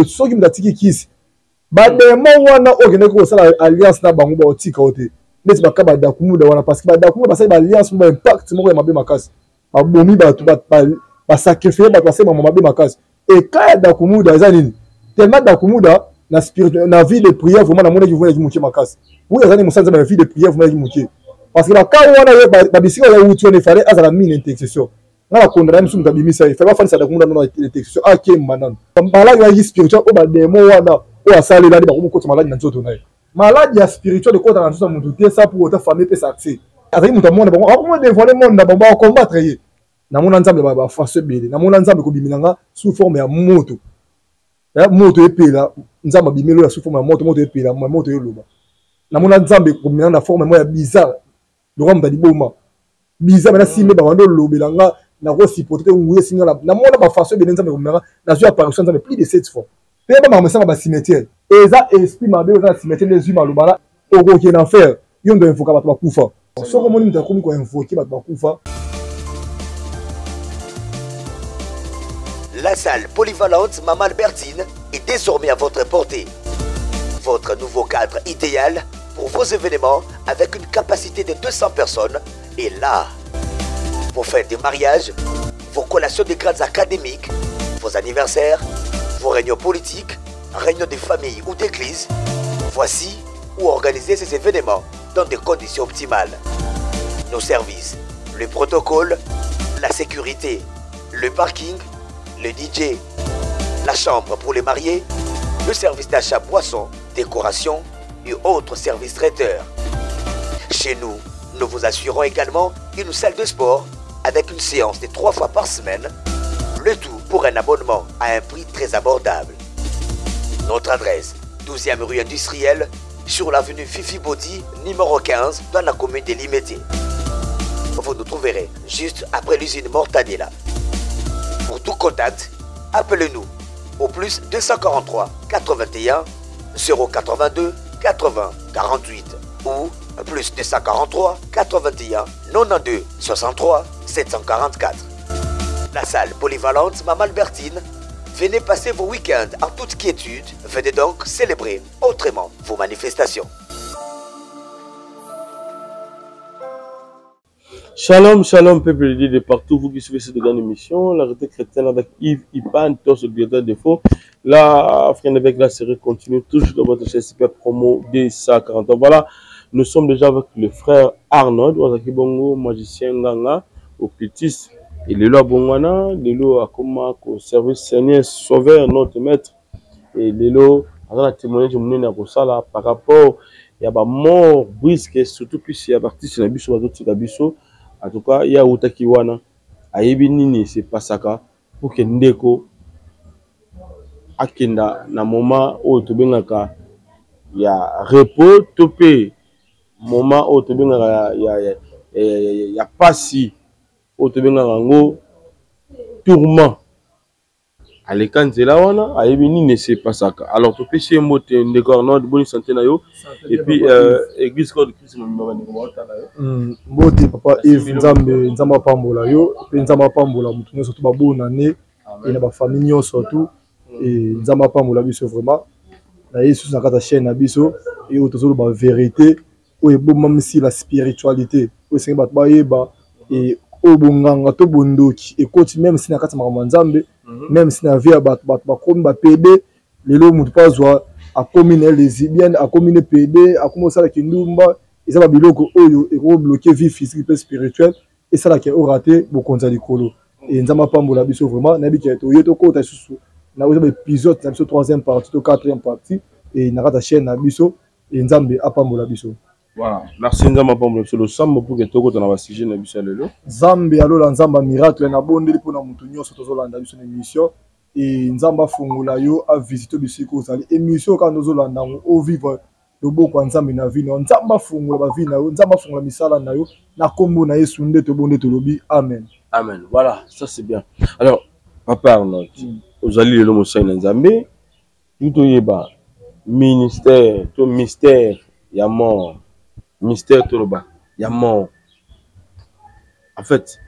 so qui me datiki kisi ba demo wana ogene ko sala alliance na bango ba otika ote neti bakaba dakumuda wana parce que ba dakumuda basali ba alliance mo impact moko ya mabe makasi ba bomi ba to ba sacrifier ba passer ba mabe makasi et quand dakumuda eza nini tellement dakumuda na spirituel na vie de prière vraiment na mona ki vona ki muke makasi oui azani musanza ba vie de prière vraiment ki muke parce que ba ka wana ba bisika ya utu ne fare azala mine intercession na kondra musu mtabimisa il fallait faire ça dakumuda na intercession ake manana bala ya spirituel o ba demo wana o asali la ba ko malade na nzoto na malade ya spirituel de kota na nzoto mutu te ça pour ta famille peut s'accès azali mutu mona ba ko dévoiler monde na ba combattre ye na mona nzambe ba face bele na mona nzambe ko biminanga sous forme ya moto ya moto epela nzamba bimelo ya sous forme ya moto epela moto eloba na mona nzambe ko biminanga na forme mo ya bizarre le roi mutadi boma bizarre na simbe ba wando lobelanga na ko sipote nguye singa na mona ba face bele nzambe ko biminanga na zo apparition nzambe plus de 7 fois pe ba mamesanga ba cimetière eza esprit mabe za cimetière les humains lobala oko ki en enfer yo ndo invoka bato bakufa soko moni mutakomi ko invoquer bato bakufa. La salle polyvalente Mama Albertine est désormais à votre portée. Votre nouveau cadre idéal pour vos événements avec une capacité de 200 personnes est là. Vos fêtes de mariage, vos collations de grades académiques, vos anniversaires, vos réunions politiques, réunions de famille ou d'église, voici où organiser ces événements dans des conditions optimales. Nos services, le protocole, la sécurité, le parking, le DJ, la chambre pour les mariés, le service d'achat boissons, décoration et autres services traiteurs. Chez nous, nous vous assurons également une salle de sport avec une séance de 3 fois par semaine, le tout pour un abonnement à un prix très abordable. Notre adresse, 12e rue industrielle, sur l'avenue Fifi Body, numéro 15, dans la commune de Limété. Vous nous trouverez juste après l'usine Mortadella. Pour tout contact, appelez-nous au plus 243 81 082 80 48 ou plus 243 81 92 63 744. La salle polyvalente Mama Albertine, venez passer vos week-ends en toute quiétude. Venez donc célébrer autrement vos manifestations. Shalom, shalom, peuple de partout, vous qui suivez cette grande émission, la retraite chrétienne avec Yves Ipan, torse directeur de faux. La Afrique avec la série continue toujours dans votre chaîne super promo des 140 ans. Voilà, nous sommes déjà avec le frère Arnold, Wazaki Bongo, magicien Nganga, au Pétis, et le loi Bongwana, le loi Akoma, au service Seigneur Sauveur, notre maître, et le loi, à la témoignage de par rapport à la mort brusque, et surtout puis il y a parti sur la biso, en tout cas, il y a Outaki wana, ayebi nini c'est pas ça pour que ndeko akenda na moment où to bengaka ya repos topé moment où to bengaka ya pasi où to bengaka ngo tourment aleka nzela wana ayebi nini c'est pas ça alors to pesi mbote ndeko Arnold bonne santé na yo et puis église code Christ mo mbaba ndeko bota na yo mbote papa Yves nzamba pambola yo pe nzamba pambola mutu nyonso to babona ne et na ba famille nyonso tout et nzamba pambola biso vraiment na Yesu na kata chaîne na biso et autour ba vérité ou eboma misi la spiritualité ou sengi bat ba yeba et obonganga to bondoki et koti même si na kata makambo nzambe même si na vie bat bakomi ba PD lelo mutu pazwa a commune lesbienne a commune PD a commencé la kindumba et ça va biloko oyo et ko bloquer vie physique et spirituelle et ça la qui au raté bokonza likolo et nzamba pambola biso vraiment na biki to yeto ko ta susu na ozo épisode na biso 3e partie to 4e partie et na kata chaîne na biso et nzambe apambola biso. Voilà, merci nzamba pambola biso le sambo pour que toko na ba sujet na biso lelo nzambe alola nzamba miracle na bondeli pona mutu nyonso tozolanda biso na émission et nzamba fungula yo a visiter bisiko zali émission quand tozolanda o vivre le boko nzambe na vie na nzamba fungula ba vie na yo nzamba fungula misala na yo na kombo na Yesu nde to bonde to lobi amen amen. Voilà, ça c'est bien. Alors papa Arnold ozali lelo mosai na nzambe tout yeba ministère to mystère ya mort mystère to loba ya mort en fait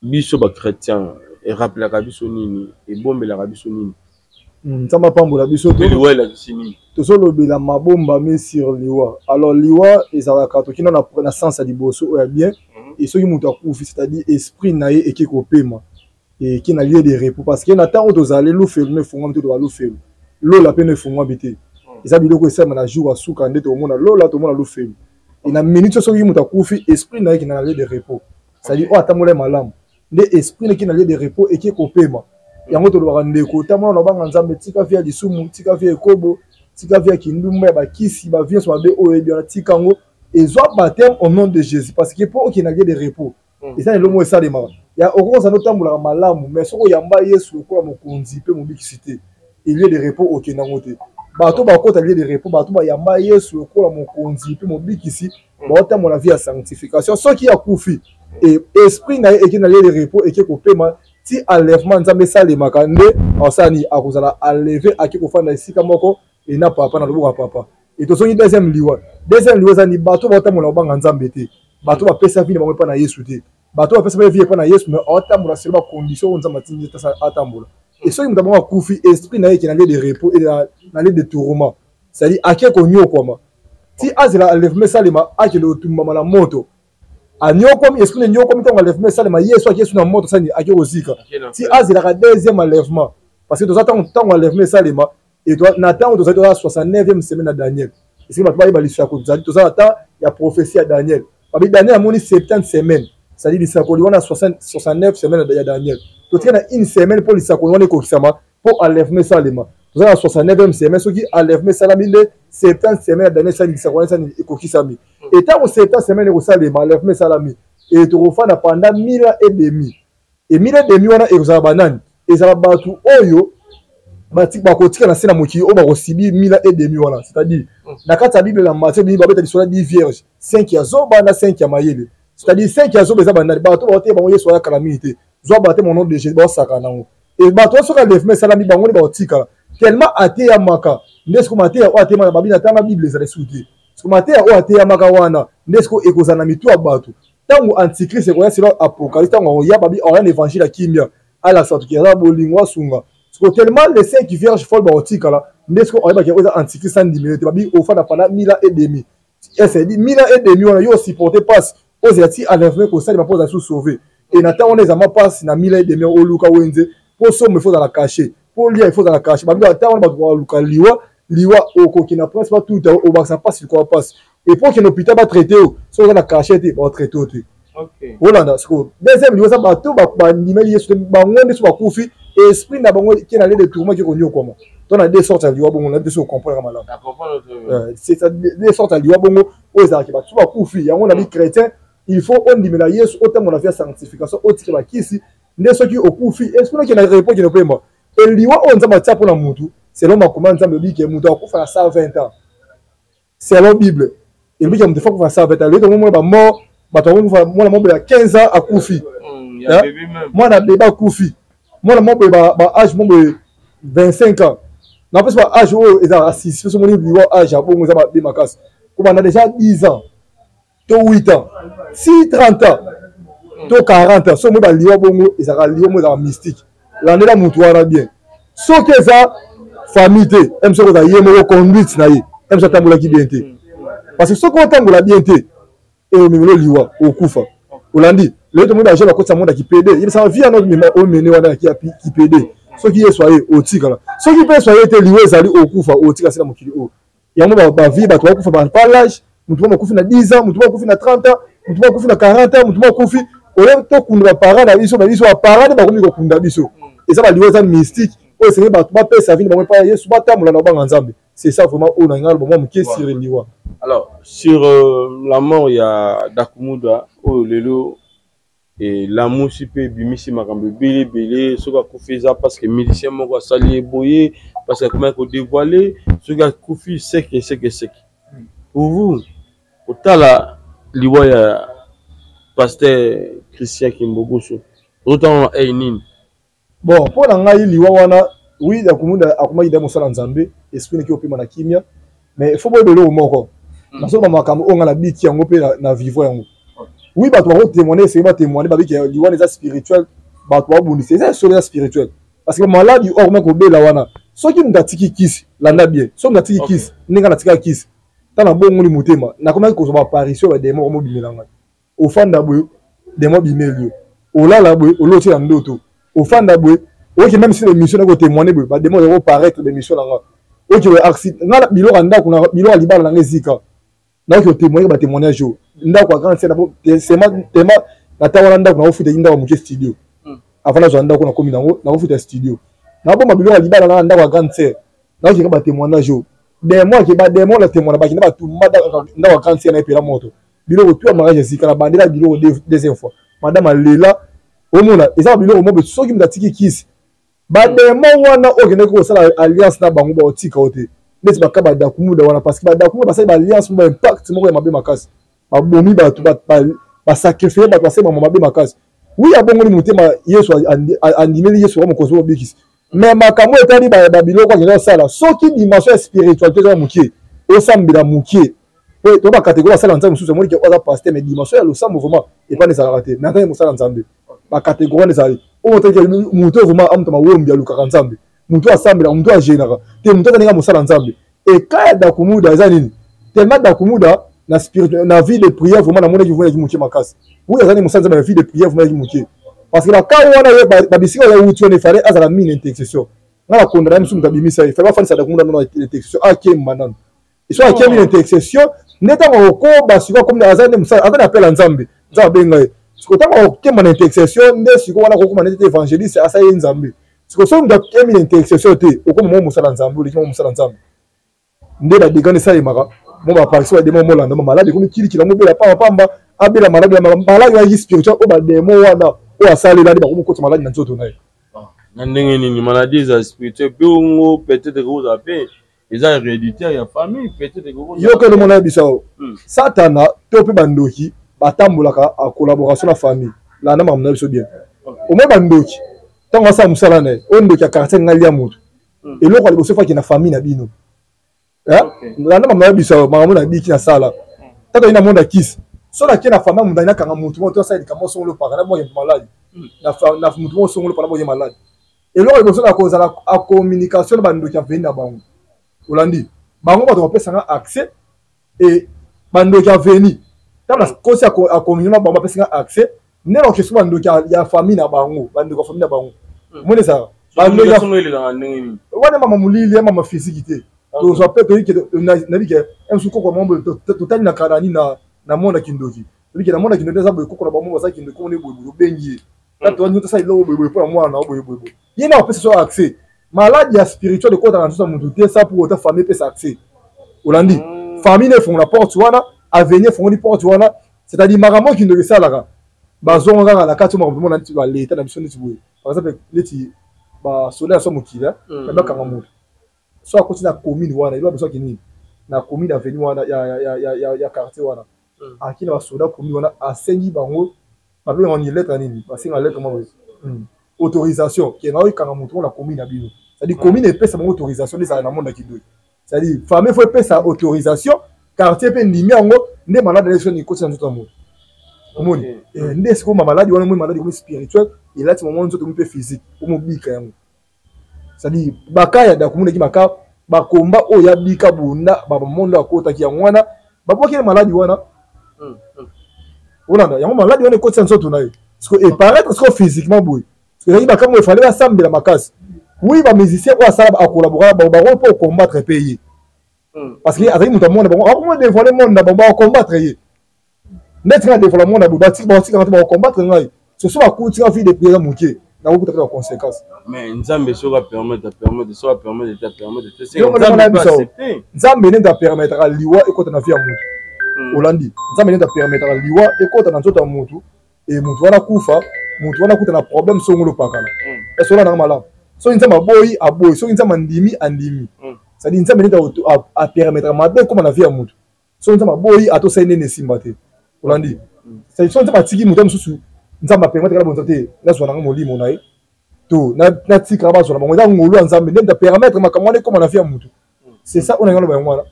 biso ba chrétien et rappelaka biso nini et bombelaka biso nini nzamba pambola biso liwa la kisini tozolobela mabomba mais sur liwa. Alors liwa ezalaka tokina na sens ya liboso oya bien et soki moto akufi c'est-à-dire esprit na ye eki kopema et qui na lieu de repos parce que na temps où tozali lu filmer fungwa mto to lu film lola pe ne fungwa bité eza biloko esema na jour asuka ndete omona lola to mona lu film et na minute soki moto akufi esprit na ye ki na lieu de repos c'est-à-dire o atamole malamu nde esprit qui na lieu de repos eki kopema yango tolobaka ndeko tamona na banga nzambe tika via lisumu tika via ekobo tika via kindumba ya bakisi ba vie so babe oyebi na tika ngo ezwa baptême au nom de Jésus parce que pour qu'il n'ait de repos et ça le mot ça démarre il y a au ça notamment malamu mais soko yamba Yesu ko mokonzi pe mobikisité il y a de repos au kenangote bato ba kota lieu de repos bato ba yamba Yesu ko mokonzi pe mobikisi ba notamment la vie à sanctification ce qui a kufi et esprit na et qui na lieu de repos et qui ko pema ti enlèvement nzambe sale makande osani akozala enlever akiko fanda isika moko et na papa na loboko papa et to songi deuxième liwa zani bato batambola obanga nzambe te bato ba pesa vie na bango pa na Yesu te bato ba pesa vie pa na Yesu mais otambola sur ba condition nzambe tindi ta atambola et soki mutambola kufi esprit na yeke na lieu de repos et na lieu de tourment c'est-à-dire akeko nyokoma ti azela enlèvement salema akelo tumba la moto anyokomi esprit nyokomi tango enlèvement salema Yesu akesu na moto sani akeko zika ti azela ka deuxième enlèvement parce que to tango enlèvement salema et toi Nathan to za 69e semaine à Daniel et c'est pas balisa ko za to za ta ya prophétie à Daniel babi Daniel a moni 70 semaines ça dit ça ko wana 69 semaines à Daniel to tina une semaine pour lisa ko wana ko kisama pour enlèvement salema to za 69e semaine ce qui enlèvement salama de 70 semaines à Daniel ça dit ça ko wana ko kisami et tant 70 semaines ko salema enlèvement salami et to refana pendant 1000 ans et demi et 1000 ans et demi wana e za banane et ça ba tu oyo bakotika na sena mokili o bakosibi 1000 ans et demi wana c'est-à-dire na kati ya Bible la Matthieu bi babeta lisona 10 vierges 5 ya zoba na 5 ya mayele c'est-à-dire 5 ya zoba eza bandali bato baote bango Yesu ya calamité zo bate mon nom de Jésus ba saka nango et bato soka lèvement salami bango ni baotika tellement até ya maka ndesko maté ya o até ma babina tanga Bible za resouté ce maté ya o até ya maka wana ndesko ekozana mitu ya bato tango antichrist ko ya silo apocalypse tango ya babi on évangile kimia ala sa tuki ya bolingwa sunga tellement les 5 vierges folles baotika là n'est-ce qu'on va dire antichrist sans diminuer babi au fond pendant 1000 ans et demi et c'est dit 1000 ans et demi on a yo supporter passe aux états enlèvement pour ça il va pas se sauver et Nathan on les a passe na 1000 ans et demi au luka wenze pour ça il faut dans la cacher pour lire il faut dans la cacher babi attends on va luka liwa au kokina prince pas tout au bas ça passe quoi passe et pour que l'hôpital va traiter so dans la cacher va traiter OK Hollanda sko deuxième liwa ça bato ba nimeli Yesu bango ndeso ba kufi esprit na bango qui na de tourment qui konyo comment on a deux sortes à liwa bongo na de so comprendre malade c'est ça deux sortes à liwa bongo o za ki ba tu ba kufi yango na bi chrétien il faut on dimela Yesu autant mon affaire sanctification autre ki ba kisi ndeso ki okufi esprit qui na repos qui ne peut pas et liwa on za ba tia pour na mutu selon ma commande nzambe bi ke mutu akufa 120 ans selon Bible il bi ke mutu fa kufa 120 ans le to mo ba mort ba to mo mo na mo ba 15 ans akufi moi na bébé akufi moi mon âge mon 25 ans n'a pas âge oh ils a 6 parce que mon niveau âge bon nous a ma casse comme on a déjà 10 ans to 8 ans si 30 ans to 40 ans so mo ba liwa bongo ils a liwa mo za mystique l'année la mutu wana bien so que ça famille te aime so ko za yemo conduite na ye aime so tambola ki bien te parce que so ko tambola bien te et o mimelo liwa o kufa olandi le to mo ba jela ko sa monde qui pédé il ça vient notre au mené wana qui pédé ce qui est soyé au tika ce qui peut soyé te liwe zali au kufa au tika sila mokili o yango ba vie ba to kufa ba l'âge mutu ba kufa na 10 ans mutu ba kufa na 30 ans mutu ba kufa na 40 ans mutu ba kufa o le to kunda parents na biso ba parents ba komi ko kunda biso et ça ba liwe za mystique o c'est ba to ba pesa vie ba pa Yesu ba tamula na ba nzambe c'est ça vraiment on a ngal bon qui sur liwa alors sur la mort il y a Dakumuda o lelo et l'amour super bimisi makambe belé soka kufisa parce que milicien moko sali boyer parce que comment ko dévoiler soka kufi sec pour vous otala liwa ya pasteur Christian Kimbogoso autant nini bon pour la ngai liwa wana oui Dakumuda akoma ida mosala nzambe esprit ki opima na kimia mais il faut boye belo moko na so makambo onga na biki yango pe na vivre yango oui bah toi témoigner c'est pas témoigner bah que liwa les spirituel bah toi bon c'est ça sur spirituel parce que malade du hors meko bela wana soki mutatiki kisi landa bien so mutatiki kisi ninga natika kisi tana bongo ni mutema na komaki ko ba apparition ba demo mo bimelanga ofanda boy demo bimelio olala boy oloti na ndoto ofanda boy oki même si l'émission na ko témoigner boy ba demo ko paraître l'émission là oki we accident ngala bilo anda kuna bilo libala na ngezika na ko témoigner ba témoignage ndako grand c'est na tema na tawana ndako na ofuta ndako mu studio avant na zo ndako na komi nango na ofuta studio na bon mabilo libala na ndako grand c'est na ko ba témoignage des mois qui ba des mois la témoignage ba kinaba tout mada ndako grand c'est na epela moto bilo ko tuwa mariage zika na bandela bilo deuxième fois madame Lela omona eza bilo mo soki mutatiki kisi ba des mois wana ogene ko sala alliance na bango ba otika ote neti bakaba da kumuda wana parce que ba da kumuda ba sala ba alliance mo impact mo ya mabe makasi ba bomi ba tu ba sacrifier ba passer mo mabe makasi oui abongo ni mutema Yesu andimeli Yesu mo kozo bikisi mais makambo etali ba biloko ngena sala soki dimension spiritualité za mukie osambela mukie to ba catégorie sala nzambe mususu mo ki oza pasteur mais dimension ya losambo vraiment et pas les raté mais attends mo sala nzambe ba catégorie les ali o to ke muto vraiment amtama wombi ya luka nzambe muto asambela muto agénera te muto taninga mo sala nzambe et kaya da kumuda za nini tellement da kumuda na spirituel na vie de prière vraiment na mona ki voyez ki mukie makasi oui azani mo sala nzambe na vie de prière vraiment ki mukie parce que la quand on a ba bisika ya utu ne fallait azala mine intercession na kondana musu mutabimisa il fallait faire ça da kumuda na intercession akem manan et soit akem intercession neta ko basiko comme azani musala azani appel nzambe nzambe benga siko tanga ko na intercession nde siko wana ko kuma nete évangéliste asa ye nzambe siko so ndo kemi intercession te ko mo musala nzambe o likimo musala nzambe nde ba digane sa imaka mo ba parisi wa demo mo landa malade ko kili kila mo bela pamba abela malade ya spirituel o ba demo wana o asali la ba ko ko malade na nzoto na ye na ndenge nini maladie za spirituel bongo peut-être que vous avez ils ont héréditaire ya famille peut-être que vous yo que le monde bisao satana to pe bandoki batambulaka a collaboration na famille la na mamna biso bien au moins bandoki tango sa musala na o ndoki a quartier ngali ya mutu eloko ali bosefa ki na famille na bino la na mamna biso mamu na biki na sala tata ina monde kisi so la ki na famille munda ina kanga mutu mo to sa kama so ngolo para na mo malade na mutu mo so ngolo para mo malade eloko ali bosefa ko za la communication na bandoki a venir na bango olandi bango bato bapesanga accès et bandoki a venir tala kosi a communion na bango bapesanga accès nelo kesu bandoki ya famille na bango bandoki ya famille na bango mone ça bandoki ya famille la ndenge wana mama mulili ya mama physique te to so pe to yike na bike emsu koko mambo to tani na karani na mona kindoki bike na mona kindoki za boy koko na bango za kindoki ko ne boy bengi tato nyoto sa ilo boy pour moi na boy yena opesa so accès maladie ya spirituel de kota na nzoto mutu te ça pour ta famille peut accès olandi famille ne font la porte wana avenir font la porte wana c'est-à-dire makambo qui ne salaka bazonga na kati mo vraiment na ti ba leta na biso nti boye par exemple leti ba sola so mukila ba kanga mutu so akoti na commune wana il va besoin kini na commune avenir wana ya quartier wana akina ba soda commune wana asengi bango ba be ngoni lettre nini ba singa lettre mo autorisation qui est na kanga mutu na commune na bino. C'est-à-dire commune et pesa autorisation des na monde qui doit. C'est-à-dire famille faut pesa autorisation quartier pe ndimi yango nde malade na son ikosi na nzoto mo. Omoni nde siko malade wana mo malade comme spirituel et là ti moment nzoto mo pe physique o mo bika yango. C'est-à-dire bakaya da komune ki maka ba komba o ya bika bunda ba monde akota ki yango wana ba boki malade wana. Ona yango malade wana ikosi na nzoto na yo. Siko et paraître siko physiquement boy. Parce que comme il fallait assembler la macasse. Oui, les musiciens ont collaboré pour combattre le pays. Parce qu'il y a des gens qui ont dévoilé le monde pour combattre. Net nga dévoilé le monde pour combattre. Ce sont les vie de prière mouké. Il y a beaucoup de conséquences. Mais Nzambe sera permettre de Nzambe ne permettre à liwa et quand on a vie à moutou. Holandi. Nzambe ne permettre à liwa et quand on a tout à moutou. Et moutou wana kufa. Moutou wana kuta na problème so ngolo pakala. Et cela na malamu. So nzamba boy aboy, so nzamba ndimi andimi. Ça dit nzamba neta a permettre mabe comme na vie à moutou. So nzamba boy ato saine ne simbate. Holandi. Ça so nzamba tiki moutou mususu nzamba permettre la bonté na so na molimo na to na tika ba so na bongo ngolo nzamba neta permettre makamwane comme na vie à moutou. C'est ça on a ngalo ba ngwana.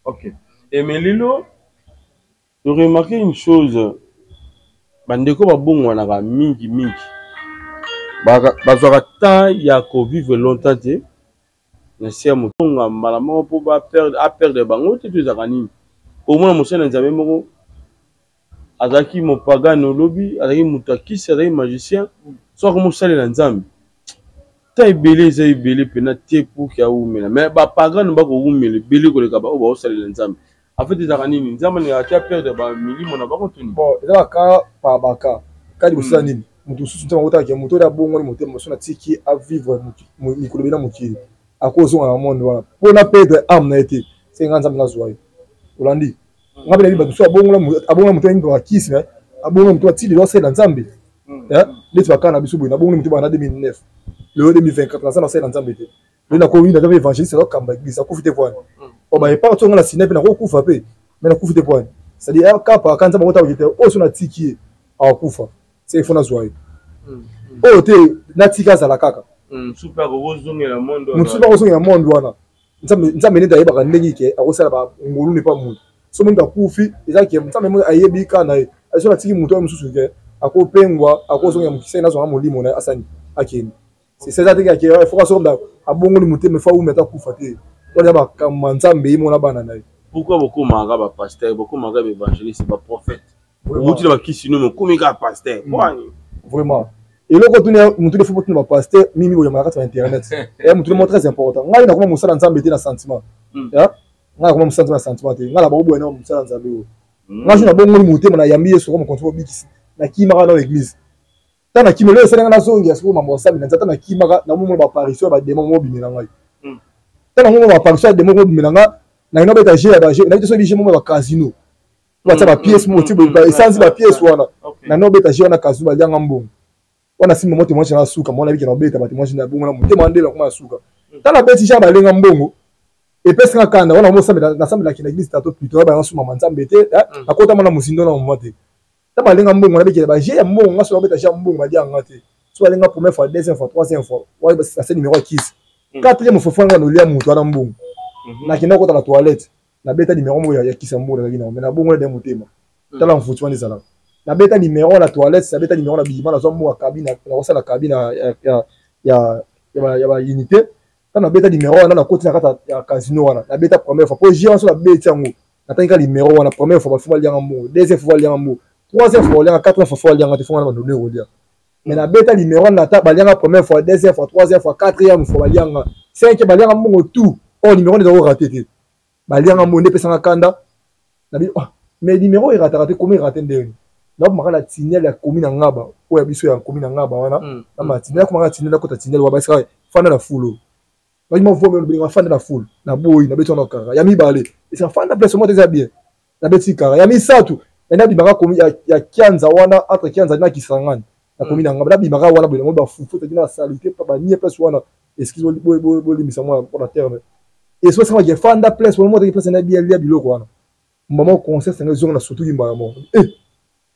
OK. Et Melilo, tu remarques une chose. Bandeko babongo na mingi bazwaka temps ya ko vivre longtemps te na sia mutonga malama po ba perdre bango te tu zakani au moins monsieur nzambe moko azaki mopagano lobi azaki mutakisi azaki magicien so ko musale na nzambe ta ibele za ibele pena te pour kia umela mais ba pagano ba ko umela ibele ko le kaba o ba osale na nzambe en fait zakani nzambe ni atia perdre ba milimo na ba ko tuni bon eza ka pa baka kadi bosala nini mutu susu ntama otaki mutu ya bongo ni motema mosona tiki a vivre mikolo bina mokili akozonga na monde wana pona perdre âme na été c'est nga nzambe na zwa olandi ngabe na biba so abonga mutu ni ba kisi mais abonga mutu atili lo c'est na nzambe ya leti bakana biso boy na bongo mutu ba na 2009 le 2024 na sana c'est na nzambe te le na ko winda za évangéliste lo kamba église akufite kwa o ba epa tonga na sinepe na ko kufa pe mais na kufite kwa c'est-à-dire kapa kanza mota ojete o so na tiki akufa c'est fona zwa o te na tika za la kaka super ozongela monde mutu super ozongela monde wana nzambe ne dayeba ndenge ke akosala ba ngolu ne pa mutu so mutu akufi ezaki nzambe mo ayebi kana aso na tiki mutu wa mususu ke akopengwa akozongela mukisa na zo molimo na asani akeni c'est ça que il faut que ça abongo ni mutu me fa ou meta kufa te on ba kamanzambe mo na bana na pourquoi beaucoup maga ba pasteur beaucoup maga ba évangéliste ba prophète mutu na ba kisino mo komika pasteur vraiment et le retourner mutu faut que ba pasteur mimi bo yamaka sur internet et mutu mo très important ngai na kuma musala nzambe te na sentiment ya ngai kuma musala na sentiment te ngai la ba bo na musala nzambe o ngai na bongo ni mutu mo na yambi yeso ko mo contrôle bikisi na kimaka na l'église tana kimelo esenga na zongi asiko mambo sabi na tana kimaka na mo ba apparition ba démon mo bimela ngai tana mo ba apparition démon mo bimela ngai na ino beta jeu ba jeu na biso bije mo ba casino ba tsa ba pièce mo tibo ba essence ba pièce wana na no beta jeu na casino ba lianga mbongo wana simo moto mo chana suka mo na biki na beta ba timo chana bongo na mo demandela kuma suka tana beti ja ba lenga mbongo et pesa nga kanda wana mo sabi na sabi la kina église tato plutôt ba suma manzambe te na kota mana musindo na mo te taba lenga mbongo na biki ba jeu ya mbongo nga so beta ja mbongo ba lianga te soit lenga première fois deuxième fois troisième fois ouais ça c'est numéro 10 quatrième fois nga no lia mutu na mbongo na kina kota la toilette na beta numéro mo ya kisa mbongo na kina mais na bongo na mutema tala mfutu wana zala na beta numéro la toilette na beta numéro na bima na zo mo cabine na kosa la cabine ya unité na beta numéro na koti na kata ya casino wana na beta première fois pour gérer sur la beta ngo na tanga numéro wana première fois ba fuma lianga mbongo deuxième fois lianga mbongo troisième fois lianga quatrième fois lianga te fuma na donner au dia mais na beta numéro na ta balianga première fois deuxième fois troisième fois quatrième fois balianga cinquième balianga mbongo tout oh numéro de raté te balianga mbongo pesa kanda na bi mais numéro est raté comment raté ndenge na maka la tinel ya commune ngaba o ya biso ya commune ngaba wana na matinel ko maka tinel ko ta tinel wa basa fanda na fulo ba mo vomé le fanda na fulo na boy na beto na kara ya mi balé et ça fanda place mo déjà bien na beti kara ya mi satu na bi maka commune ya kianza wana entre kianza na kisangani na commune ngaba na bi maka wana bo ba fufu te na salité pa ba ni place wana excuse bo limisa moi pour la terre et so ça va fanda place mo te place na bien lia biloko wana maman concert c'est zone na surtout imba mo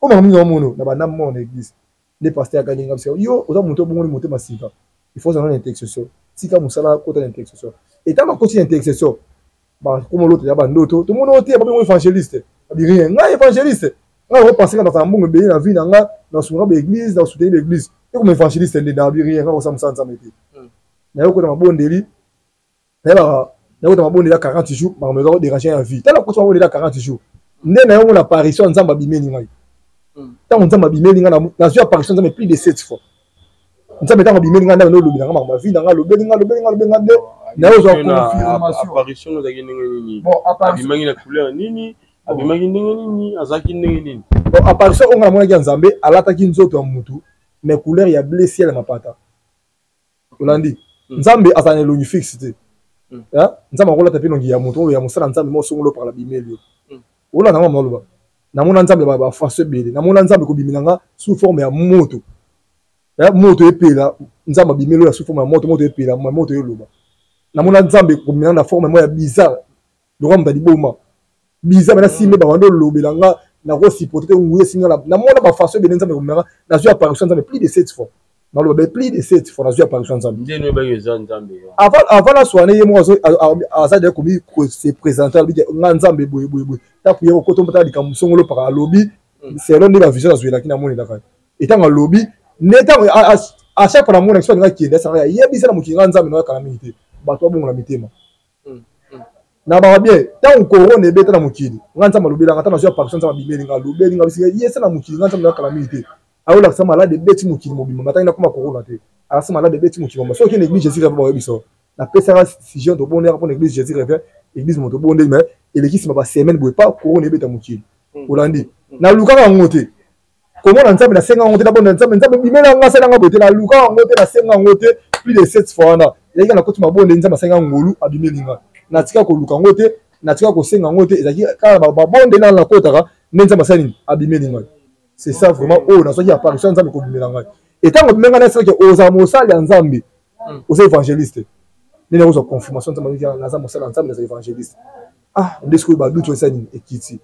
o ma mi mono na ba na mo na église les pasteurs ka linga parce yo oza monto bongo ni monto masika il faut ça une intercession sika musala kota intercession et tant ma côté intercession ba comme l'autre ya ba ndoto tout monde oté ba bongo évangéliste ba bi rien nga évangéliste nga on penser dans mbongo be na vie nga na sunga ba église na soutenir l'église et comme évangéliste ndi na bi rien nga on samsa nzamete na yo ko na bondeli na ba na ko na bondeli 40 jours ba me déranger en vie tant la ko bondeli 40 jours né na yo na apparition nzamba bimeni ngai tant nzamba bimeli nga na zo apparition nzamba plus de 7 fois nzamba tant bimeli nga na no lobi nga ma vie nga lobeli nga nde na yo zo confirmation apparition no dagi nini bon abimangi na couleur nini abimangi nini azaki nini bon apparition on nga mona ki nzambe alataki nzoto ya mutu mais couleur ya bleu ciel mapata olandi nzambe azana longi fixe te ya nzamba kola tapi longi ya mutu ya musala nzambe mo songolo par la bimeli ola na ngama loba na mona nzambe ba faso bele na mona nzambe ko biminanga sous forme ya moto ya moto epela nzamba bimelo ya sous forme ya moto epela moto eloba na mona nzambe ko biminanga na forme ya bizarre le roi mta diboma bizarre na simbe ba wando lobelanga na ko sipote nguye singa na mona ba faso bele nzambe ko biminanga na zo apparition nzambe plus de 7 fois na loba plus de 7 fois na zo apparition nzambe ndeno ba yeza nzambe avant la soirée yemo aza de ko se présenter bi nga nzambe boye ta kuye ko to mbata likambo songolo par lobby c'est l'un de la vision azwela kina moni daka etanga lobby neta a chaque fois na mona expert nga kienda ça ya yebisa na mukinga nzambe no kala minute bato bongo na mitema na ba bien tant corona ebeta na mukili nganza malobela ngata na zo par exemple bimeli ngalobeli ngabisi yesa na mukili nganza na calamité aola ka malade beti mukili mobima matanga na kuma corona te ala malade beti mukili mobima so ki l'église Jésus révèle ba biso na pesa si to bonheur pour l'église Jésus révèle église moto bonde mais l'église ma ba semaine boye pas corona ebeta mukili olandi na luka ngote comment on nzambe na senga ngote na bonde nzambe bimela ngasa na ngabote na luka ngote na senga ngote plus de 7 fois na yaka na koti mabonde nzambe senga ngolu abimeli nga natika ko luka ngote natika ko senga ngote ezaki kala ba bonde na kotaka ndenza masani abimeli nga c'est ça vraiment oh na soki apparition nzambe ko bimela nga et tant que menga na seke oza mosali nzambe oza évangéliste nene oza confirmation nzambe na nzambe mosali nzambe na évangéliste ah ndesiko ba duto sani ekiti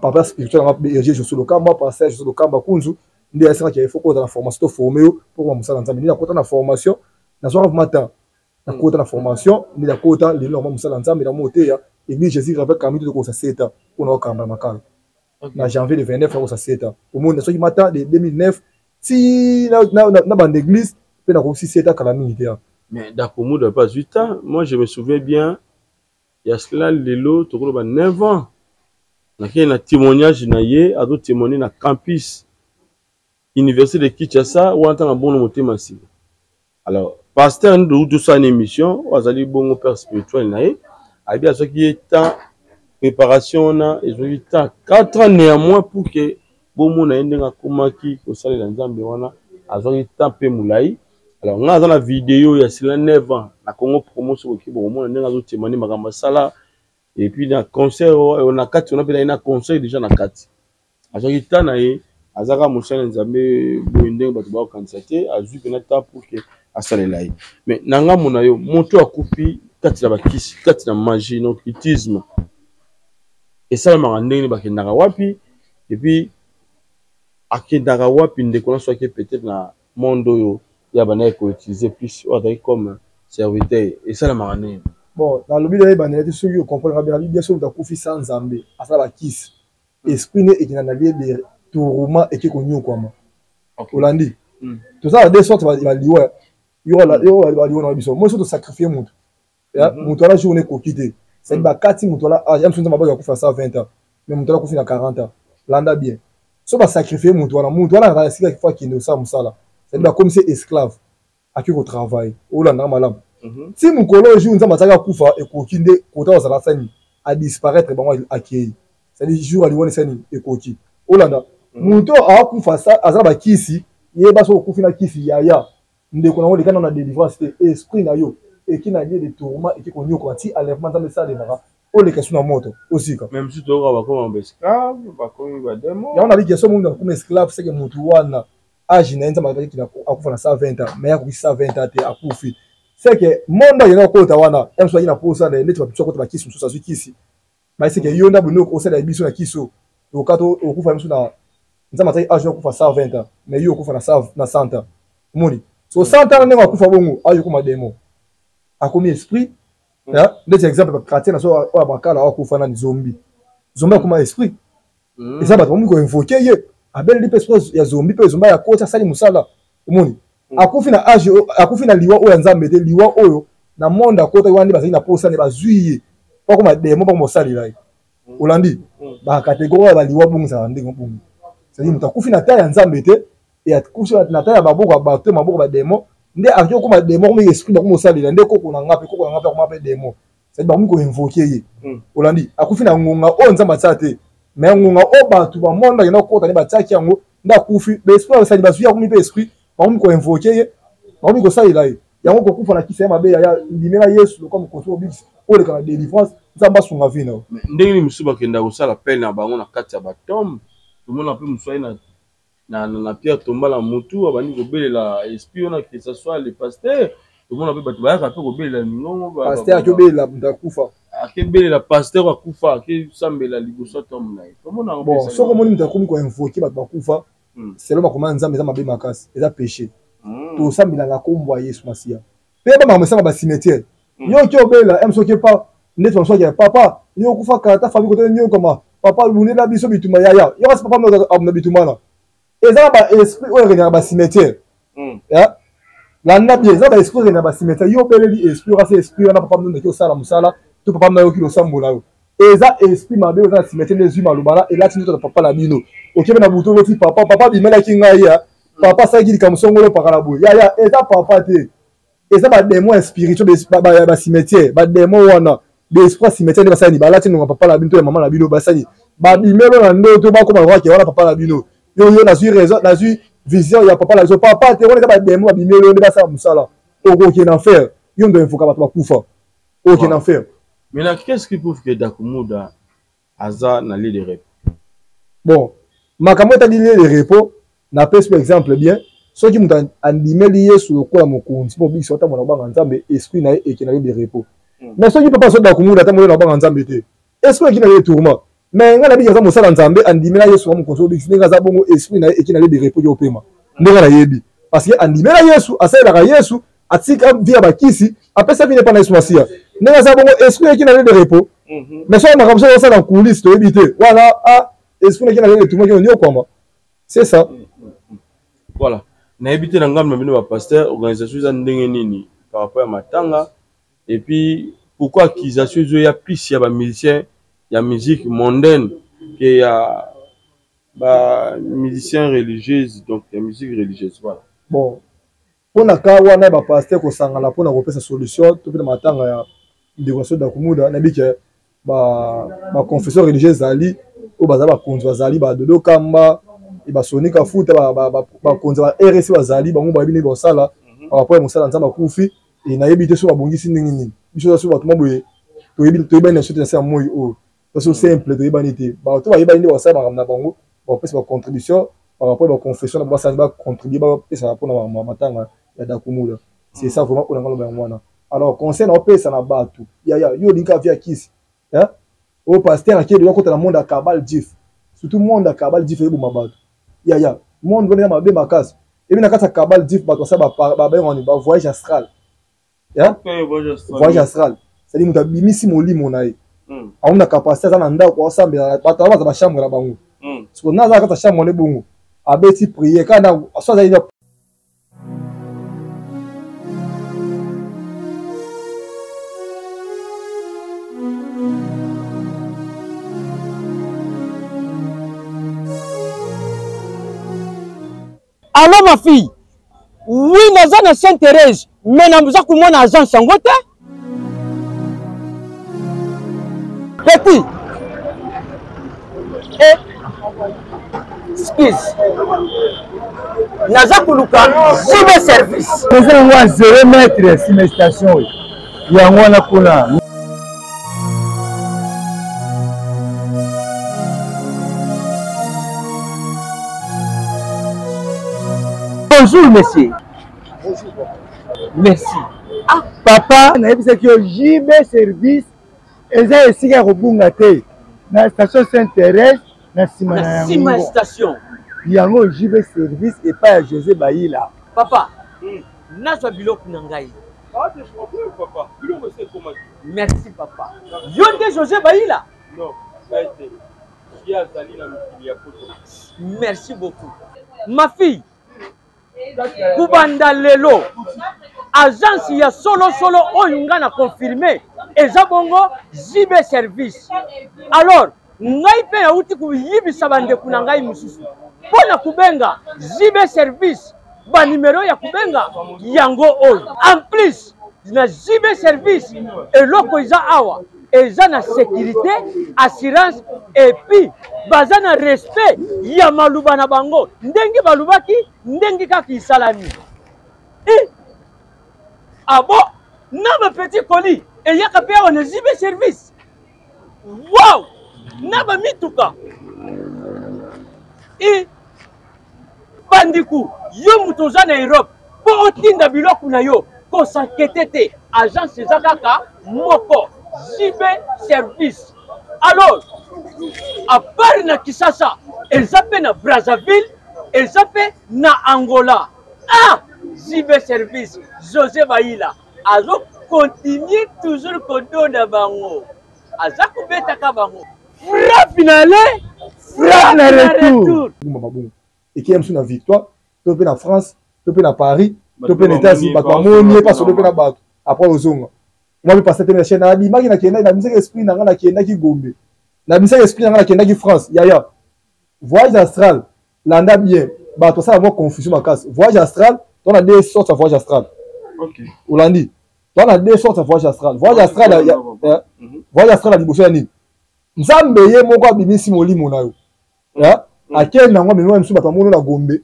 papa spirituel nga berger je suis le kamba pasteur je suis le kamba kunzu ndi asanga ki il faut ko na formation to former pour mosala nzambe ni na kota na formation na soir matin na kota na formation ni na kota le normal musala nzambe na moteya église Jésus révèle quand même ko sa seta pour kamba makala na janvier le 29 ko sa seta au monde so matin de 2009 si na bande église pe na ko si seta kala militaire mais d'accord moi de pas 8 ans moi je me souviens bien il y a cela lelo to ko ba 9 ans na qui na témoignage na ye a do témoigner na campus université de Kinshasa ou en tant que bon motema si alors pasteur de sa émission wazali bongo père spirituel nae abi a ce qui est en préparation na ezoli ta 4 ans néanmoins pour que bomo na ndenga komaki ko salela nzambe wana azoli ta pe mulai alors nga dans la vidéo il y a cela 9 ans na Congo promotion ki bomo na ndenga zo témoigner makamba sala et puis na concert on a 4 on a pe na concert déjà na 4 azoli ta na ye azaka mosala nzambe boyende bato ba candidater azu pe na ta pour que asalela ye mais nanga mona yo moto akufi kati na bakisi kati na magie no critisme et ça ma ndenge bakendaka wapi et puis akendaka wapi ndeko na so ke peut-être na monde yo ya bana ko utiliser plus comme serviteur et ça ma ndenge bon dans le but de bana te soki comprendre bien la Bible so utakufi sans nzambe asala bakisi esprit ne ekina lié de tourment et qui konyo kwama olandi tout ça de sorte va liwa yo la na biso moi surtout sacrifier mutu ya mutu ala journée ko quitter c'est ba kati mutu ala ya msunza mabaka kufa ça 20 ans mais mutu ala kufa na 40 ans landa bien so ba sacrifier mutu ala na sika fois qui ne sa musala c'est ba comme c'est esclave aki ko travail olanda malamu si mukolo jour nza mataka kufa e ko kinde kota za la sani a disparaître bango akei c'est dire jour ali woni sani e ko ki olanda mutu a kufa ça azala ba kisi ye ba so kufa na kisi ya ndeko na wole kana na délivrance te esprit na yo et qui n'a lié de tourment et qui konyo ko ti enlèvement dans le salle de nara o le question na moto aussi ka même si to ba ko ba esclave ba ko ba demo ya on a dit que so monde comme esclave c'est que mutu wana age na nza mabaki na akufa na 120 ans mais ya ko 120 ans te akufi c'est que monde yana ko ta wana em so ina posa na ndeti ba tso ko ba kisu so sa kisi mais c'est que yo nda buno ko sala biso na kiso to kato okufa mso na nza mataki age na kufa 120 ans mais yo kufa na 100 ans moni so 100 ans na kufa bongo ayo kuma demo akomi esprit ya des exemples chrétien na so abakala akufa na zombie kuma esprit et ça ba to ko invoquer ye abel li esprit ya zombie pe zomba ya kota sali musala moni akufi na age akufi na liwa oyo nzambe te liwa oyo na monde akota wandi bazali na posa ne bazwiye pa ko ma demo pa ko mosali lai olandi ba catégorie ba liwa bongo za ndenge bongo c'est dire mutakufi na ta ya nzambe te et akufi na ta ya baboko ba te maboko ba demo nde akyo ko ma demo ko esprit ba ko mosali nde ko na ngape ko ma pe demo c'est dire ba ko invoquer ye olandi akufi na ngonga o nzamba tsate mais ngonga o ba tu ba monde yana kota ne ba tsaki yango nda kufi be esprit ba sali ba zuya ko mi pe esprit ba ko invoquer ye ba ko sali lai yango ko kufa na kisa mabe ya limela Yesu comme contrôle bix o le kana délivrance nzamba sunga vina ndenge ni musuba kenda ko sala peine na bango na kati ya batom tout monde peut musoy na Pierre Tombala mutu abandi ko belela esprit on a que ça soit le pasteur tout monde peut batu ba ka ko belela ningo pasteur a ko belela ndakufa akebele la pasteur akufa ke sambela liboso tom na tout monde na bon so ko moni mutakomi ko invoquer batu bakufa c'est le makoma nzambe za mabe makasi eza péché to sambela na kombo ya Yesu Masia pe ba mamesanga ba cimetière yo ki obela em so ke pa net so ya papa yo kufa kata famille ko nyo koma papa lunela biso bituma ya yo kasi papa na bituma na eza ba esprit oyo renga ba cimetière ya landa bien za ba esprit na ba cimetière yo beleli esprit ora esprit na papa mno ki sala musala to papa mno ki lo sambola yo eza esprit mabe za cimetière les humains lobala et là tu to papa la bino okebe na buto loti papa bimela ki ngai ya papa saki likamsongolo pakala boy ya eza papa te eza ba démon spirituel ba cimetière ba démon wana des esprits cimetière ba sani ba lati no papa la bino to maman la bino ba sani ba bimelo na ndo to ba ko ba wa ki wana papa la bino yo na suis raison na suis vision ya papa la zo papa te on ba demo ba bimelo ba sa musala oko ki na faire yo ndo infoka ba kufa oko na faire. Maintenant qu'est-ce qui prouve que Dakumuda aza na lit de repos? Bon makambo ta lit de repos na pèse par exemple bien ceux qui m'ont andimeli yesu lokola mokonzi po biso ta mona banga nzambe esprit na e ki na lit de repos mais ceux qui peut pas so Dakumuda ta mona banga nzambe te esprit ki na lit tourment mais nga na bi za mosala nzambe andimela yesu wa mokonzi obi singa za bongo esprit na e ki na lit de repos yo pema ndenge na yebi parce que andimela yesu asala ka yesu atika via bakisi apesa vine pa na yesu masia ndenge za bongo esprit ki na lit de repos mais so makambo so ça dans coulisse to ebité voilà esprit ki na lit de tourment ki nyo kwamba c'est ça. Voilà na ebité na ngamna bino ba pasteur organisation za ndenge nini par rapport à matanga et puis pourquoi accusation zo ya plus ya ba musiciens ya musique mondaine que ya ba musiciens religieuses donc la musique religieuse voilà. Bon pour na ka wana ba pasteur ko sangala pour na kopesa solution to pina matanga ya dévotion Dakumuda na bike ba confession religieuse ali o baza ba konzi bazali ba dodo kamba e ba sonika futa ba konzi ba RC bazali bango ba bini ba sala par rapport à mosala nzamba kufi et na yebite so ba bongisi ndenge nini biso so ba tuma boye to yebi na sote na sa moyi o c'est simple de humanité ba to ba yeba ndi wasala na bango ba pesa ba contribution par rapport à la confession ba sa ba contribuer ba pesa pour na matanga ya Dakumuda c'est ça vraiment on ngalo ba mwana alors conseil na pesa na batu ya yo linka via kisi hein au pasteur qui doit côté na monde à Kabal Dif surtout monde à Kabal Dif ebo mabatu ya monde vient ma be makasi et bien na kata Kabal Dif ba to sa ba on ba voyage astral hein voyage astral c'est dit muta bimisi molimo na ye on a capacité za na ndako osambela bato baza ba chambre na bango parce que naza kata chambre ne bongo abeti prier kana so za ina Allô ma fille, oui, nous sommes à Sainte-Thérèse, mais nous avons comment agent Sangote? Petit. Excuse. Nous avons cyber service. Nous avons 0 mètre sur la station. Il y a un Bonjour, monsieur. Bonjour. Merci. Ah, papa, na yebisa ki JB service eza esika kobunga te na station Sainte-Thérèse na sima na yango. Sima station. Yango JB service et pas José Baïla. Papa, nazwa biloko na ngai. Ah, je comprends papa. Biloko c'est comment? Merci papa. Yonde José Baïla. Non, ça été. Qui a sali na mikili ya poto. Merci beaucoup. Ma fille. Kubanda lelo agence ya solo oyo nga na confirmé eza bongo JB service. Alors ngai pe na uti kuyibisa bande kuna ngai mususu pona kubenga JB service ba numéro ya kubenga yango oyo en plus na JB service eloko eza awa eza na sécurité assurance et puis baza na respect ya maluba na bango ndenge balubaki ndenge kaka isalami abo na ba petit colis et yaka pe on JB service wow na ba mituka bandiku yo mutoza na Europe po otinda biloko na yo ko sankete agence eza kaka moko JB service. Alors, à part na Kisasa, elles appellent na Brazzaville, elles appellent na Angola. Ah, JB service, José Baïla. Alors, continue toujours kodo na bango. Azaku beta ka bango. Frappe finale, frappe na retour. Et qui aime sur la victoire, tu peux en France, tu peux en Paris, to pe netasi bato bamoni pas solo pe na bato après ozonga moi bi passer tena chaîne na bimaki na kenda na misaka esprit na nga na kenda ki Gombe na misaka esprit na nga na kenda ki France yaya voyage astral landa bien bato ça avoir confusion makasi voyage astral on a deux sortes de voyage astral. OK. Olandi on a deux sortes de voyage astral. Voyage astral voyage astral liboso ya nini nzambe ye moko abimisi molimo na yo ya akende nango meno msu bato mono na Gombe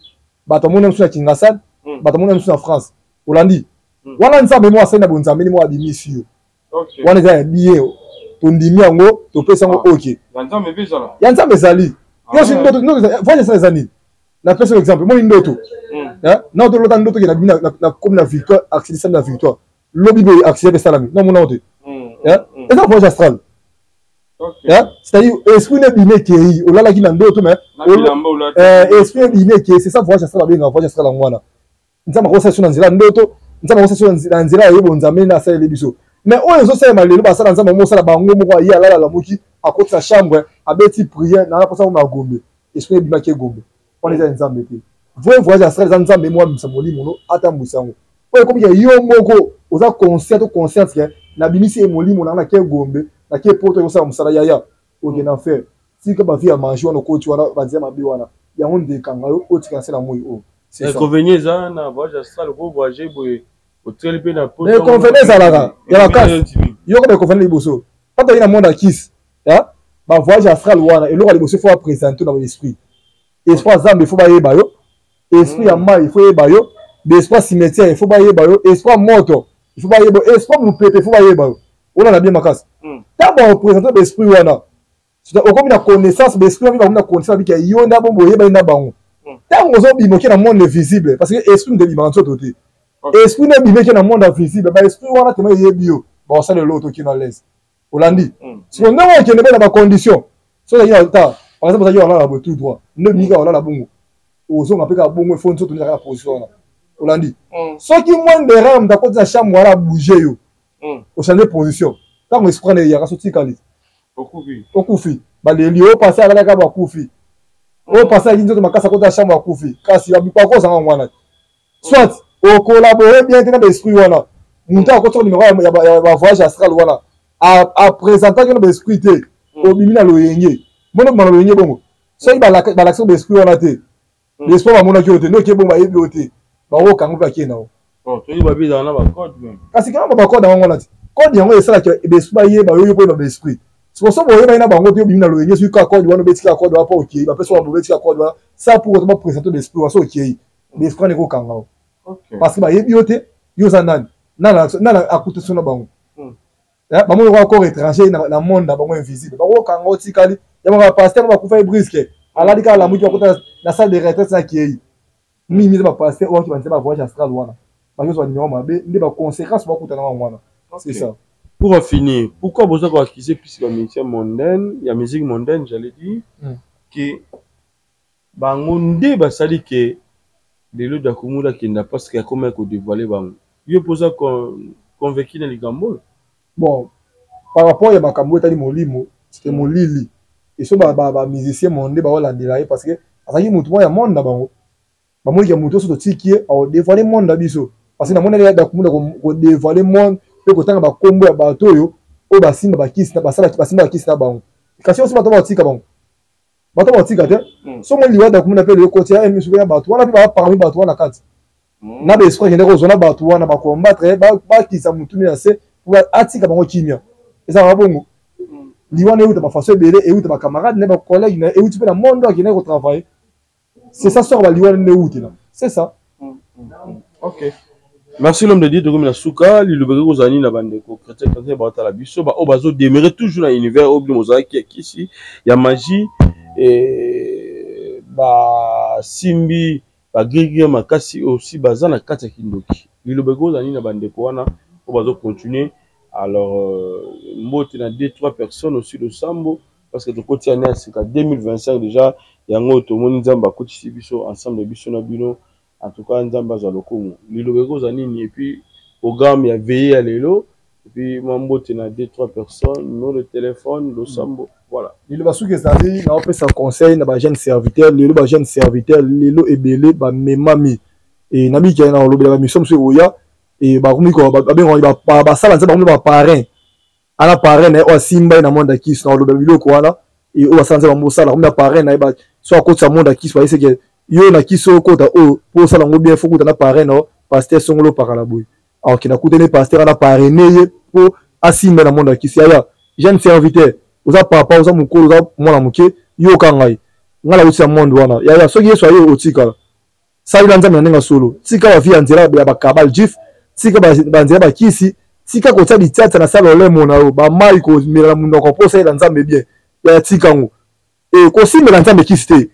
bato mono msu na Kingasad bato mono msu na France Olandi wana nzambe mo asenda bonzambe ni mo abimisi yo OK wana za biye to ndimi yango to pesa ngo OK nzambe bezala ya nzambe zali yo si ndoto voyage astral zani na pesa exemple mo ndoto ya na to lota ndoto ke na comme na victoire accès na victoire lobby be accès be salami non mon ndoto ya et ça voyage astral. Yeah? C'est-à-dire, esprit n'est bimé qui est, là qui n'a d'autre, mais esprit n'est bimé qui est, c'est ça, voyage astral, voyage astral en moi. Nous avons reçu dans Zéland d'autres, nous avons reçu dans Zéland et nous avons à ça les bisous. Mais on est aussi mal, nous passons dans un moment, ça la bango, moi, il y a là la mouki, à côté de sa chambre, à petit prière, dans la personne on a Gombe. Esprit n'est bimé qui est Gombe. On est dans un métier. Voyage astral, dans un mémoire, nous sommes mono, attends, Moussango. Ouais, comme il y a yo moko, aux a conscient, la bimisi et molimo, on a qui est Gombe. Na qui poto yo sa musala yaya oke na faire si que ba vie à manger on ko tu wana ba dia mabi wana ya on de kanga yo oti kanse na moi o c'est ça inconvénient ça na voyage astral ko voyager boy au télé na poto mais convenez ça là ya la casse yo ko be convenez liboso pata ina monde kiss ya ba voyage astral wana et lo liboso faut présenter dans l'esprit esprit zambe faut ba yeba yo esprit ya mai il faut yeba yo l'esprit cimetière il faut ba yeba yo esprit moto il faut ba yeba esprit mupete il faut ba yeba yo on a bien makas ta ba représenter l'esprit wana c'est au comme la connaissance l'esprit on a connaissance avec yo na bombo yeba na bango ta ngozo bimoki na monde visible parce que esprit de dimension toté esprit na bimoki na monde invisible ba esprit wana te yebi yo ba ça de l'autre qui na l'aise Olandi si on a qui ne pas dans condition so ya ta par exemple ça yo là tout droit ne mika là la bongo ozo ngapeka bongo faut surtout na position là Olandi so qui moins de ram da côté chambre wala bouger yo au changer de position quand on se prend il y a sorti cali au koufi ba les lieux passer à la ka ba koufi au passer à l'inzo makasa côté chambre ba koufi kasi ya bipako ça ngwana soit au collaborer bien que dans l'esprit wana monter à côté numéro ya voyage astral wana à présenter que dans l'esprit té au bimina loyenye mono mano loyenye bongo so il ba l'action de l'esprit wana té l'esprit ba mona ki oté no ke bongo ba yebi oté ba wo kango ba ki na o oh to ba bi dans na ba code même kasi quand ba code wana té code yango esala ke l'esprit ba yeba yo po ba l'esprit c'est pour ça que vous avez un bango de bimina loyenye sur ka code wana beti ka code wa pa OK ba peso ba beti ka code wa ça pour te présenter l'esprit wa so OK l'esprit ne ko kanga parce que ba yebi oté yo za nani nana akutu sona bango ba mo ko encore étranger na monde bango invisible ba ko kanga otikali ya ba pasteur ba ku fa brisque aladi ka la muki ba kota na salle de retraite na kiei mimi ba pasteur o ki ba nzeba voyage astral wana ba yo so numéro mabe ndi ba conséquence ba kuta na wana c'est ça. Pour finir, pourquoi vous avez acquis plus la musique mondaine, la musique mondaine, j'allais dire, que bangonde basali que les lots d'akumula qui n'a pas ce qu'il y a comme un coup dévoilé bango. Yo posa convaincu dans les gambol. Bon, par rapport à makambo tali molimo, c'était molili. Et so ba musicien monde ba wala ndila parce que azaki mutu ya monde na bango. Ba mo ya mutu so tiki au dévoiler monde biso parce que na monde ya d'akumula ko dévoiler monde pe ko tanga ba kombo ya bato yo o ba simba ba kisi na basala basimba ba kisi na bango. Kasi aussi bato ba tika bango. Bato ba tika te. So mo liwa d'akumula pe le côté ya emisu ya bato wana pe ba parmi bato wana kati. Na be espoir ngene ko zona bato wana ba combattre ba kisa mutu na se pour atika bango kimia. Eza ba bongo. Liwa ne uta ba faso belé et uta ba camarade ne ba collègue ne et uta pe na monde qui ne ko travailler. C'est ça sort ba liwa ne uta là. C'est ça. OK. Merci l'homme de Dieu de comme la souka, li lubere ozani na bandeko chrétien quand ba ta la biso ba obazo demeurer toujours dans l'univers obli mozaki ici, ya magie et ba simbi ba grigri makasi aussi bazana kata kindoki. Li lubere ozani na bandeko wana obazo continuer alors mbote na 2-3 personnes aussi de sambo parce que de côté année c'est 2025 déjà yango to moni nzamba kotisi biso ensemble biso na bino. En tout cas, Nzamba Zalokomo. Lilobego Zanini, et puis, programme, il y a veillé à l'élo. Et puis, Mambo, tu as 2-3 personnes, numéro de téléphone, le Sambo. Voilà. Lilo Basou Kesali, on fait son conseil, on a jeune serviteur, Lilo jeune serviteur, Lilo Ebele, Memami. et nabi qui na lobela ba mission monsieur oya et ba komi ko ba sala nzamba komi ba parrain ala parrain na o simba na monde qui na lobela biloko wana et o sala nzamba mo sala komi parrain na ba so akotsa monde qui soit c'est que yo na kiso kota o pour sala ngo bien faut que na parrain no pasteur songolo pakala boy alors qu'il a coûté les pasteurs à parrainer pour asimba na monde qui sia jeune serviteur oza papa oza mukolo oza mwana muke yo kangai ngala uti monde wana ya soki yeso ayo otika sali nzambe na nga solo tika ba via nzela ba kabal jif tika ba nzela ba kisi tika ko tsa bitata na sala ole mona o ba mai ko mela mundo ko posa ila nzambe bien ya tika ngo e ko simela nzambe kisi te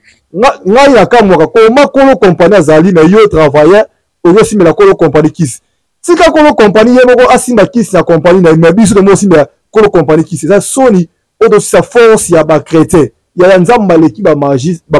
ngai na kamwa ko makolo compagnie azali na yo travailler ozo simela kolo compagnie kisi tika kolo compagnie yebo ko asimba kisi na compagnie na mabiso mo simela kolo compagnie kisi ça soni odo sa force ya ba chrétien ya nzamba leki ba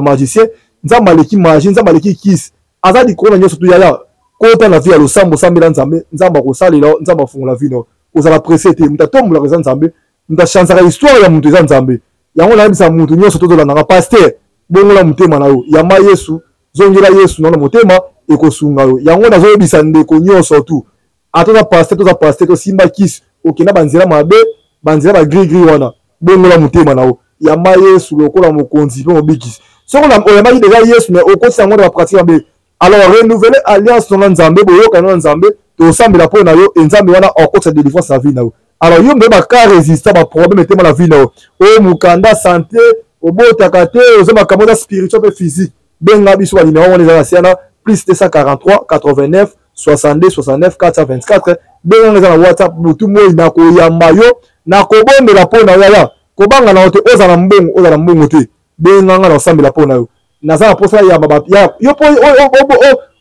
magicien nzamba leki magie nzamba leki kisi azali kona nyoso tu ya kota na vie ya losambo sambela nzambe nzamba ko salela nzamba fungola vino ozala pressé te mutatombola ko nzambe mutachangera histoire ya mutu za nzambe yango na bisa mutu nyoso tozola na pasteur bongola mutema na yo ya ma Yesu zongela Yesu na mutema ekosunga yo yango na zo bisa ndeko nyoso tu atoza pasteur to simba kisi okina banzela mabe banzela ba gris wana bongola mutema na yo ya ma Yesu lokola mokonzi pe mobikisi soko na oyamaki déjà Yesu mais okotisa ngo na pratique mabe alors renouveler alliance na nzambe boyoka na nzambe to sambela po na yo nzambe wana okotisa délivrance na vie na yo alors yo mbeba ka résister ba problème tema la vie na yo o mukanda santé obotaka te ozo makambo na spirituel pe physique benga biso ba numéro on les a siana plus 243 89 62 69 424 benga na WhatsApp mutu mo ina ko yamba yo na ko bondela po na yo kobanga na ote ozala mbongo te benga na osambela po na yo nazala posa ya baba ya yo po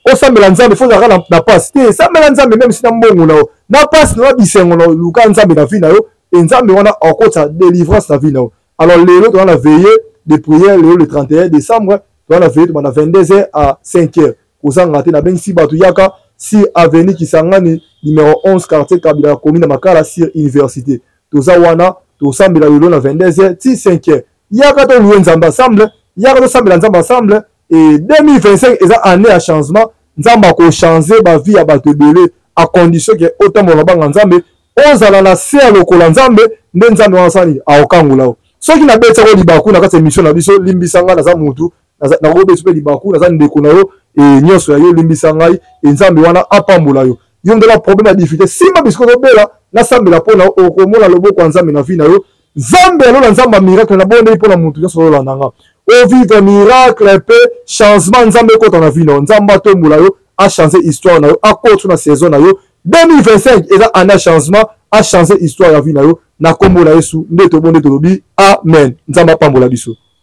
o sambela nzambe fo zaka na passe te sambela nzambe même si na mbongo na yo na passe na bisengo na luka nzambe na vie na yo nzambe wana okota délivrance na vie na yo alors lelo to na veiller de prière le 31 décembre to na veiller to na 22h à 5h kozanga te na bengi bato yaka si avenue Kisangani numéro 11 quartier Kabila commune Makala sur université toza wana to sambela lelo na 22h ti 5h yaka to louer nzamba ensemble yaka to sambela nzamba ensemble et 2025 eza année à changement nzamba ko changer ba vie ya bato belé à condition que autant mo banga nzambe ozala na se lokola nzambe nde nzambe wasani aokangula soki na betsa ko libaku na kati émission na biso limbisanga na za mutu na ko betsa pe libaku na za ndeko na yo et nyonso ya yo limbisanga e nzambe wana apambola yo yo ndela problème ya difficulté simba bisko to bela na sambela pona okomona loboko nzambe na vie na yo nzambe alo na nzamba miracle na bonde pona mutu nyonso lo nanga o vivre miracle pe changement nzambe ko na vie na nzamba tombola yo a changer histoire na yo a kotu na saison na yo 2025 eza année changement a changer histoire ya vie na yo na kombo na Yesu nde to bonde to lobi amen nzamba pambola biso